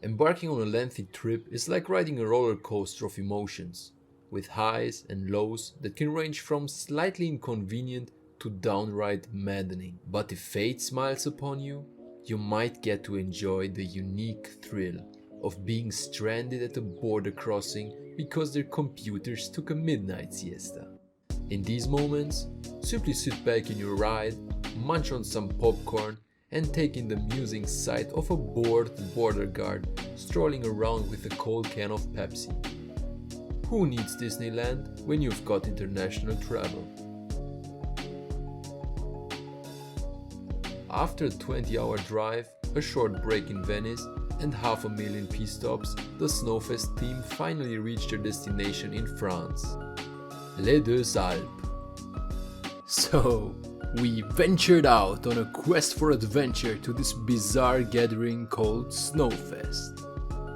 Embarking on a lengthy trip is like riding a roller coaster of emotions, with highs and lows that can range from slightly inconvenient to downright maddening. But if fate smiles upon you, you might get to enjoy the unique thrill of being stranded at a border crossing because their computers took a midnight siesta. In these moments, simply sit back in your ride, munch on some popcorn, and take in the amusing sight of a bored border guard strolling around with a cold can of Pepsi. Who needs Disneyland when you've got international travel? After a 20-hour drive, a short break in Venice, and 500,000 pit stops, the Snowfest team finally reached their destination in France, Les Deux Alpes. So, we ventured out on a quest for adventure to this bizarre gathering called Snowfest.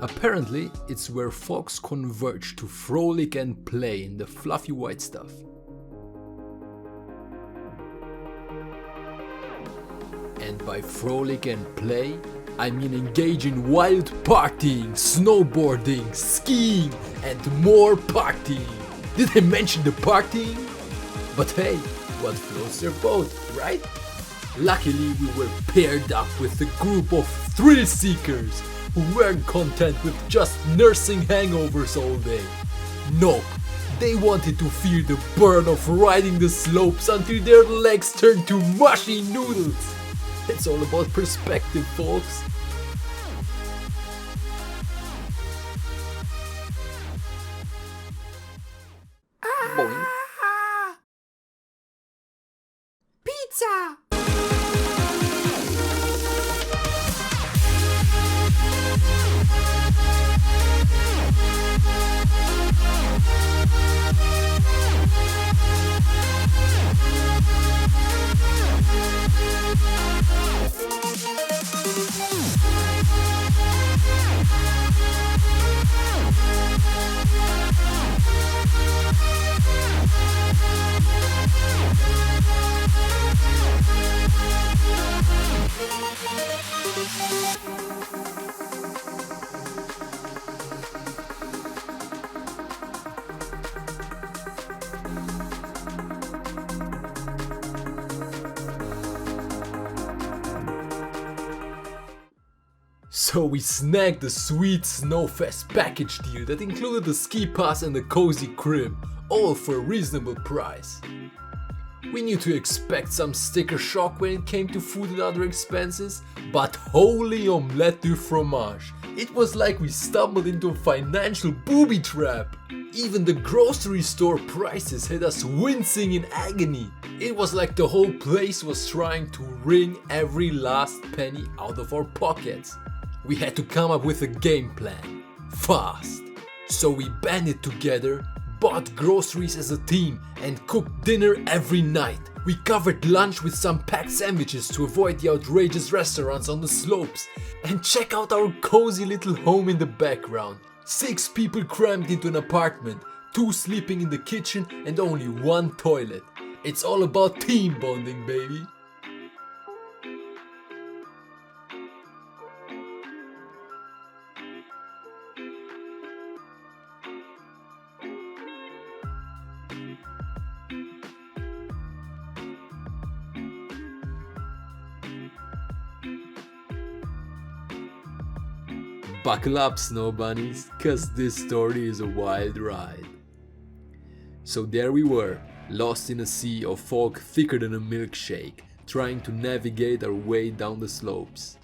Apparently, it's where folks converge to frolic and play in the fluffy white stuff. And by frolic and play, I mean engage in wild partying, snowboarding, skiing, and more partying. Did I mention the partying? But hey, what floats their boat, right? Luckily, we were paired up with a group of thrill seekers who weren't content with just nursing hangovers all day. Nope, they wanted to feel the burn of riding the slopes until their legs turned to mushy noodles. It's all about perspective, folks. Boing. Pizza! So we snagged the sweet Snowfest package deal that included a ski pass and a cozy crib, all for a reasonable price. We knew to expect some sticker shock when it came to food and other expenses, but holy omelette du fromage, it was like we stumbled into a financial booby trap. Even the grocery store prices had us wincing in agony. It was like the whole place was trying to wring every last penny out of our pockets. We had to come up with a game plan, fast. So we banded together, bought groceries as a team, and cooked dinner every night. We covered lunch with some packed sandwiches to avoid the outrageous restaurants on the slopes. And check out our cozy little home in the background. 6 people crammed into an apartment, 2 sleeping in the kitchen and only 1 toilet. It's all about team bonding, baby. Buckle up, snow bunnies, cause this story is a wild ride. So there we were, lost in a sea of fog thicker than a milkshake, trying to navigate our way down the slopes.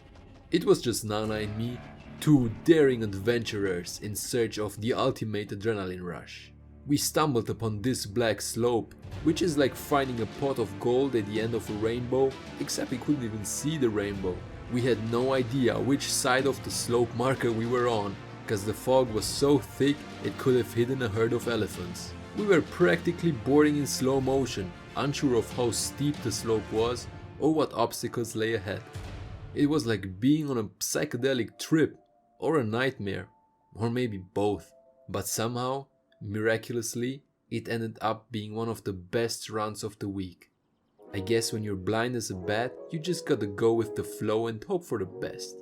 It was just Nana and me, 2 daring adventurers in search of the ultimate adrenaline rush. We stumbled upon this black slope, which is like finding a pot of gold at the end of a rainbow, except we couldn't even see the rainbow. We had no idea which side of the slope marker we were on, cause the fog was so thick it could have hidden a herd of elephants. We were practically boarding in slow motion, unsure of how steep the slope was or what obstacles lay ahead. It was like being on a psychedelic trip, or a nightmare, or maybe both. But somehow, miraculously, it ended up being one of the best runs of the week. I guess when you're blind as a bat, you just gotta go with the flow and hope for the best.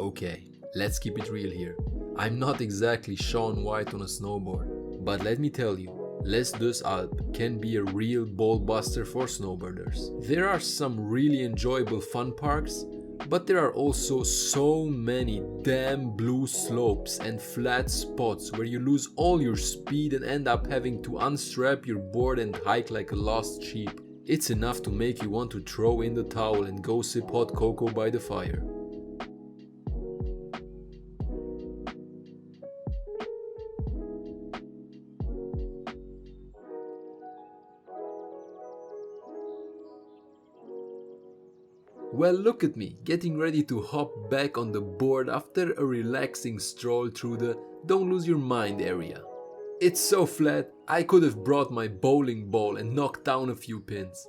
Okay, let's keep it real here. I'm not exactly Shaun White on a snowboard, but let me tell you, Les Deux Alpes can be a real ball buster for snowboarders. There are some really enjoyable fun parks, but there are also so many damn blue slopes and flat spots where you lose all your speed and end up having to unstrap your board and hike like a lost sheep. It's enough to make you want to throw in the towel and go sip hot cocoa by the fire. Well, look at me, getting ready to hop back on the board after a relaxing stroll through the don't lose your mind area. It's so flat, I could have brought my bowling ball and knocked down a few pins.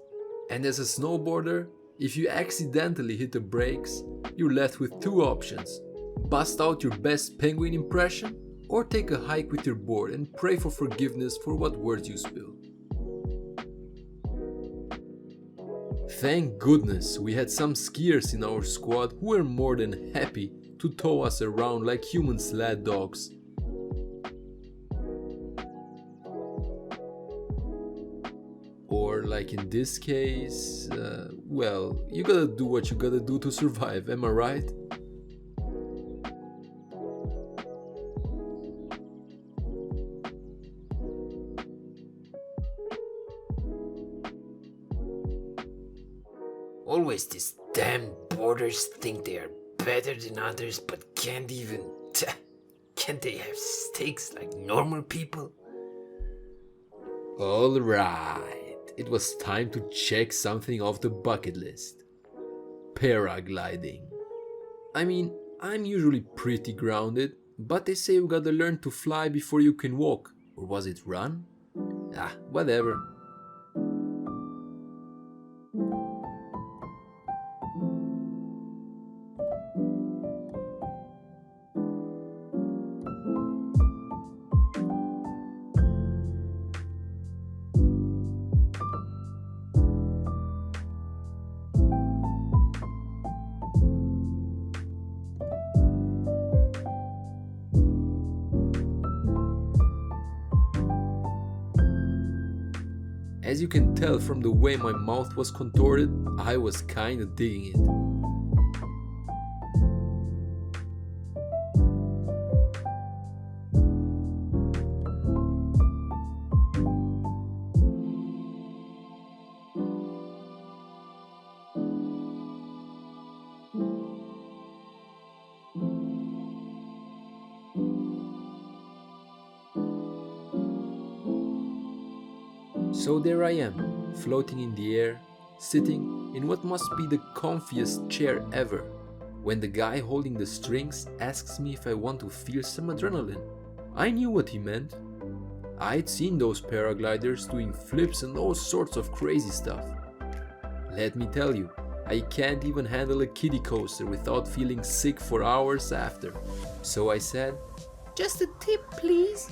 And as a snowboarder, if you accidentally hit the brakes, you're left with two options. Bust out your best penguin impression, or take a hike with your board and pray for forgiveness for what words you spill. Thank goodness we had some skiers in our squad who were more than happy to tow us around like human sled dogs. Or like in this case, well, you gotta do what you gotta do to survive, am I right? Always these damn boarders think they are better than others, but can't even. Can't they have stakes like normal people? Alright, it was time to check something off the bucket list. Paragliding. I mean, I'm usually pretty grounded, but they say you gotta learn to fly before you can walk. Or was it run? Whatever. As you can tell from the way my mouth was contorted, I was kinda digging it. So there I am, floating in the air, sitting in what must be the comfiest chair ever, when the guy holding the strings asks me if I want to feel some adrenaline. I knew what he meant. I'd seen those paragliders doing flips and all sorts of crazy stuff. Let me tell you, I can't even handle a kiddie coaster without feeling sick for hours after. So I said, Just a tip, please.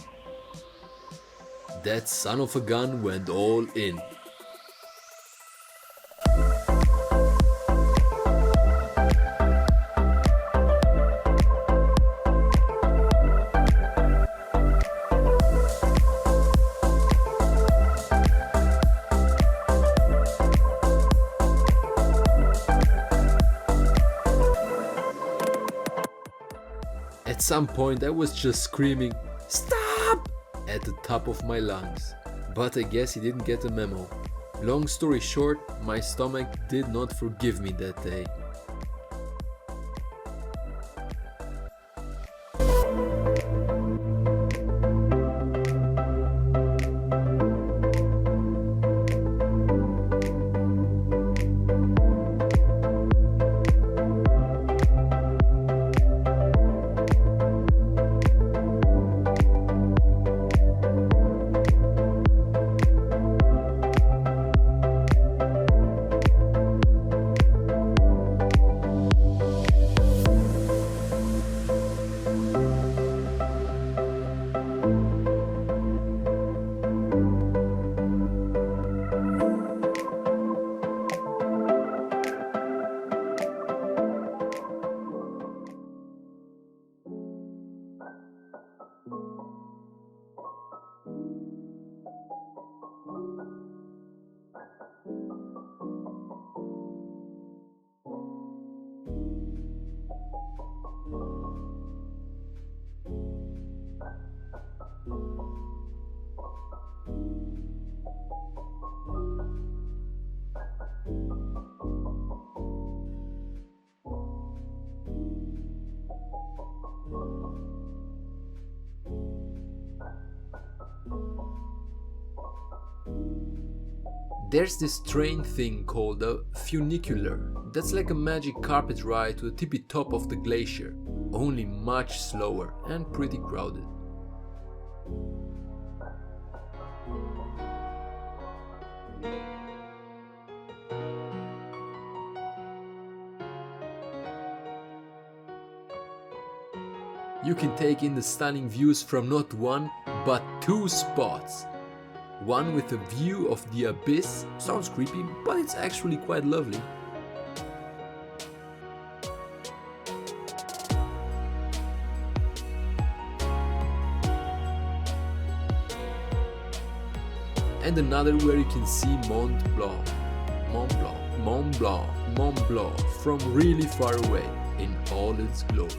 that son of a gun went all in. At some point I was just screaming, "Stop!" at the top of my lungs. But I guess he didn't get the memo. Long story short, my stomach did not forgive me that day. There's this train thing called a funicular. That's like a magic carpet ride to the tippy top of the glacier, only much slower and pretty crowded. You can take in the stunning views from not one, but two spots. One with a view of the abyss, sounds creepy, but it's actually quite lovely. And another where you can see Mont Blanc from really far away in all its glory.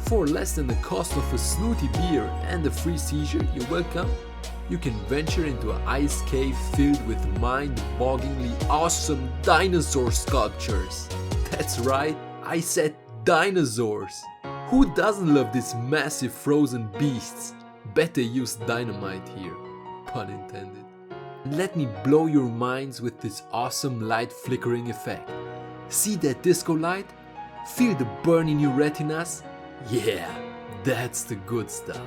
For less than the cost of a snooty beer and a free seizure, you're welcome. You can venture into an ice cave filled with mind-bogglingly awesome dinosaur sculptures. That's right, I said dinosaurs. Who doesn't love these massive frozen beasts? Bet they use dynamite here, pun intended. And let me blow your minds with this awesome light flickering effect. See that disco light? Feel the burn in your retinas? Yeah, that's the good stuff.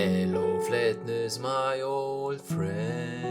Hello flatness, my old friend.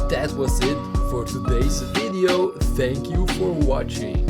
That was it for today's video. Thank you for watching.